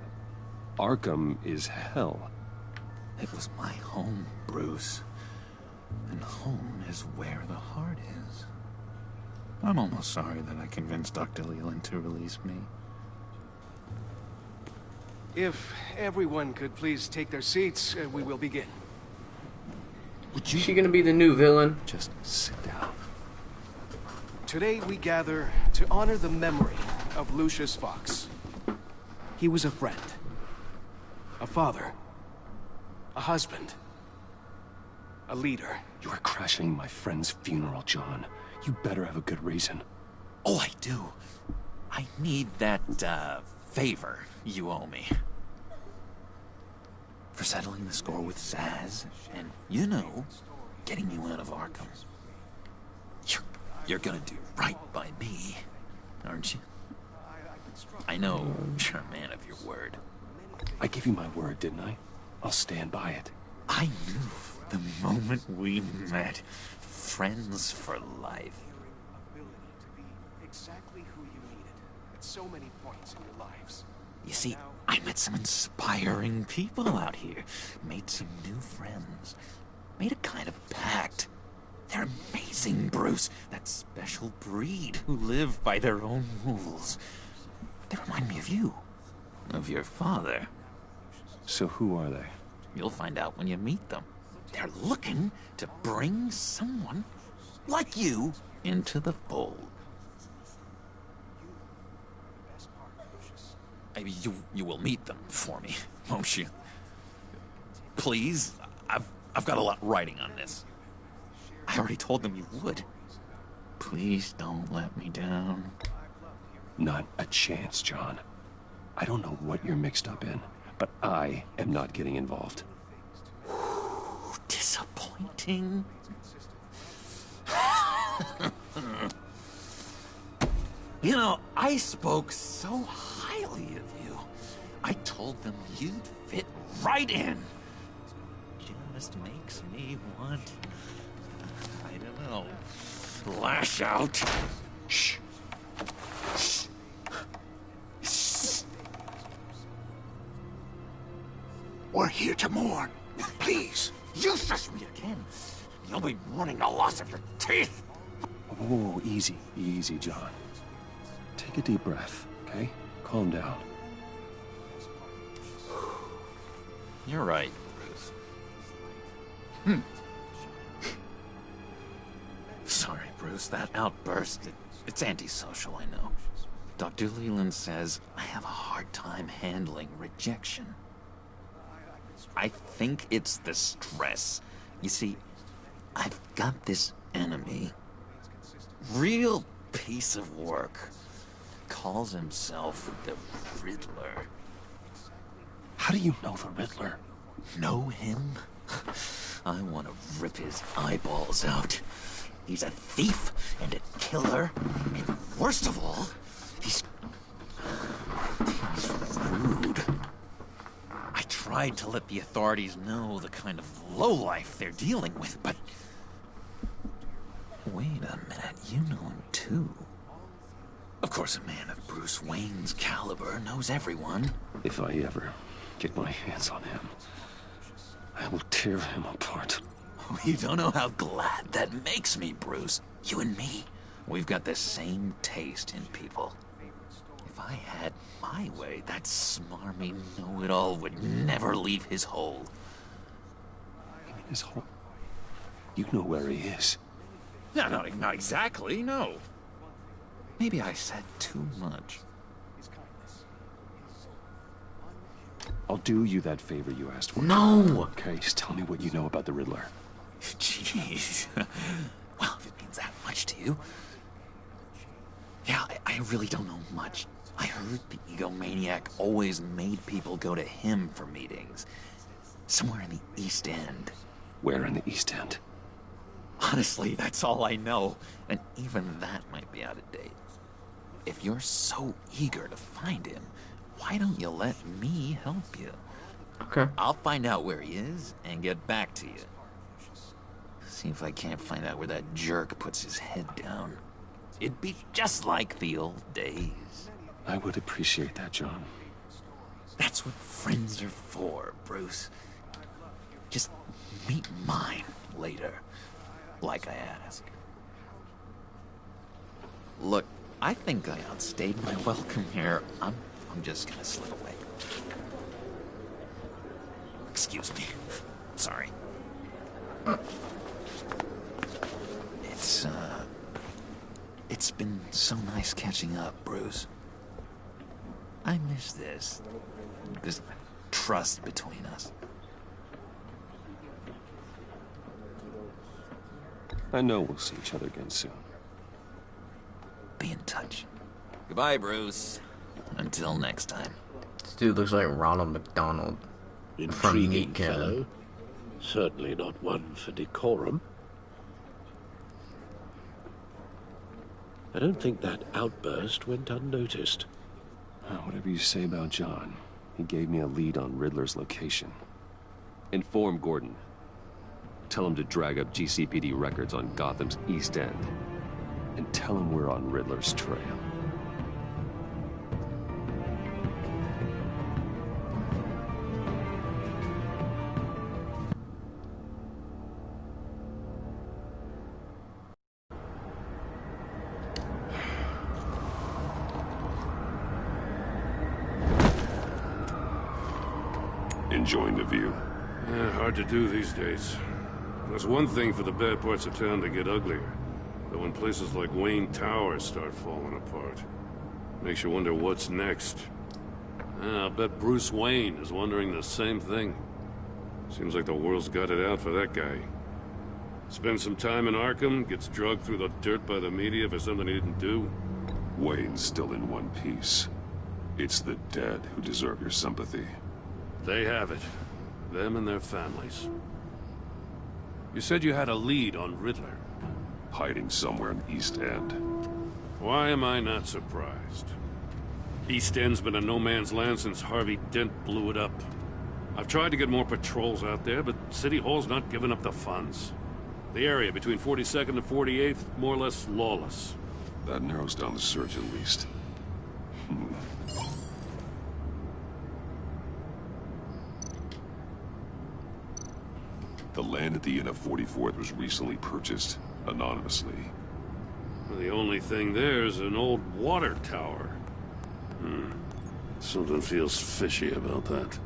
Arkham is hell. It was my home, Bruce. And home is where the heart is. I'm almost sorry that I convinced Dr. Leland to release me. If everyone could please take their seats, we will begin. Is she gonna be the new villain? Just sit down. Today we gather to honor the memory of Lucius Fox. He was a friend, a father, a husband, a leader. You are crashing my friend's funeral, John. You better have a good reason. Oh, I do. I need that, favor you owe me. For settling the score with Zaz, and, you know, getting you out of Arkham. You're gonna do right by me, aren't you? I know you're a man of your word. I gave you my word, didn't I? I'll stand by it. I knew the moment we met. Friends for life. Exactly who you needed at so many points in your lives. You see, I met some inspiring people out here. Made some new friends. Made a kind of pact. They're amazing, Bruce. That special breed who live by their own rules. They remind me of you. Of your father. So who are they? You'll find out when you meet them. They're looking to bring someone like you into the fold. Maybe you will meet them for me, won't you? Please? I've got a lot writing on this. I already told them you would. Please don't let me down. Not a chance, John. I don't know what you're mixed up in, but I am not getting involved. Disappointing. You know, I spoke so highly of you. I told them you'd fit right in. Just makes me want, I don't know, lash out. Shh. Shh. Shh. We're here to mourn. Please. Useless me again. You'll be mourning the loss of your teeth. Oh, easy, easy, John. Take a deep breath, okay? Calm down. You're right, Bruce. Sorry, Bruce, that outburst, it's antisocial, I know. Dr. Leland says I have a hard time handling rejection. I think it's the stress. You see, I've got this enemy. Real piece of work. Calls himself the Riddler. How do you know the Riddler? Know him? I want to rip his eyeballs out. He's a thief and a killer, and worst of all, he's rude. I tried to let the authorities know the kind of lowlife they're dealing with, but... Wait a minute, you know him too. Of course, a man of Bruce Wayne's caliber knows everyone. If I ever get my hands on him, I will tear him apart. You don't know how glad that makes me, Bruce. You and me, we've got the same taste in people. If I had my way, that smarmy know-it-all would never leave his hole. His hole? You know where he is. No, not exactly, no. Maybe I said too much. I'll do you that favor you asked for. No! Okay, just tell me what you know about the Riddler. Jeez. Well, if it means that much to you. Yeah, I really don't know much. I heard the egomaniac always made people go to him for meetings. Somewhere in the East End. Where in the East End? Honestly, that's all I know. And even that might be out of date. If you're so eager to find him, why don't you let me help you? Okay. I'll find out where he is and get back to you. See if I can't find out where that jerk puts his head down. It'd be just like the old days. I would appreciate that, John. That's what friends are for, Bruce. Just meet mine later, like I asked. Look, I think I outstayed my welcome here. I'm just gonna slip away. Excuse me. Sorry. It's been so nice catching up, Bruce. I miss this trust between us. I know we'll see each other again soon. Be in touch. Goodbye, Bruce. Until next time. This dude looks like Ronald McDonald from Intriguing Meat Cannon. fellow. Certainly not one for decorum. I don't think that outburst went unnoticed. Whatever you say about John, he gave me a lead on Riddler's location. Inform Gordon. Tell him to drag up GCPD records on Gotham's East End. And tell him we're on Riddler's trail. Enjoying the view? Yeah, hard to do these days. There's one thing for the bad parts of town to get uglier. But when places like Wayne Towers start falling apart, makes you wonder what's next. I'll bet Bruce Wayne is wondering the same thing. Seems like the world's got it out for that guy. Spends some time in Arkham, gets drugged through the dirt by the media for something he didn't do. Wayne's still in one piece. It's the dead who deserve your sympathy. They have it. Them and their families. You said you had a lead on Riddler. Hiding somewhere in East End. Why am I not surprised? East End's been a no-man's land since Harvey Dent blew it up. I've tried to get more patrols out there, but City Hall's not giving up the funds. The area between 42nd and 48th, more or less lawless. That narrows down the search at least. The land at the end of 44th was recently purchased, anonymously. Well, the only thing there is an old water tower. Something feels fishy about that.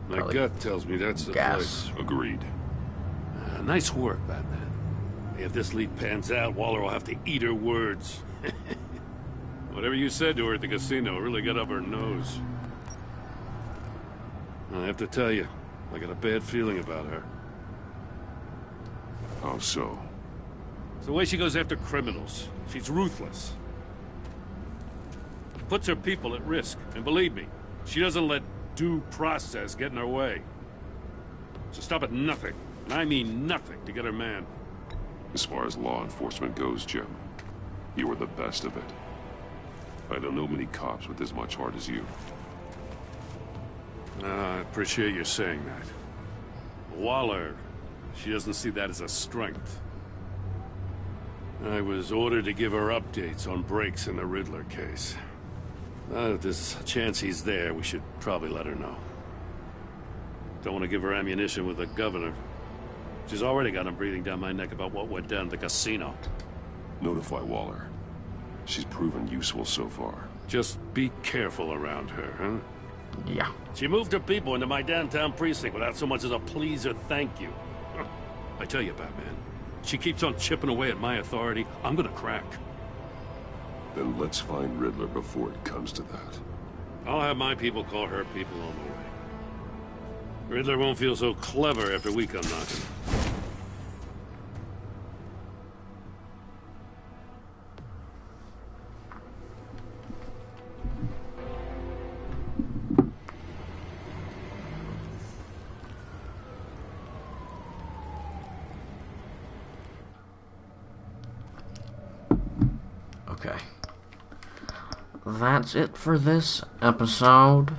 My Probably gut tells me that's the gas. place. Agreed. Nice work, Batman. If this lead pans out, Waller will have to eat her words. Whatever you said to her at the casino really got up her nose. I have to tell you, I got a bad feeling about her. How so? It's the way she goes after criminals. She's ruthless. Puts her people at risk. And believe me, she doesn't let due process get in her way. She'll stop at nothing, and I mean nothing, to get her man. As far as law enforcement goes, Jim, you are the best of it. I don't know many cops with as much heart as you. I appreciate you saying that. Waller, she doesn't see that as a strength. I was ordered to give her updates on breaks in the Riddler case. If there's a chance he's there, we should probably let her know. Don't want to give her ammunition with the governor. She's already got him breathing down my neck about what went down at the casino. Notify Waller. She's proven useful so far. Just be careful around her, huh? Yeah. She moved her people into my downtown precinct without so much as a please or thank you. I tell you, Batman, she keeps on chipping away at my authority, I'm gonna crack. Then let's find Riddler before it comes to that. I'll have my people call her people on the way. Riddler won't feel so clever after we come knocking. Okay. That's it for this episode.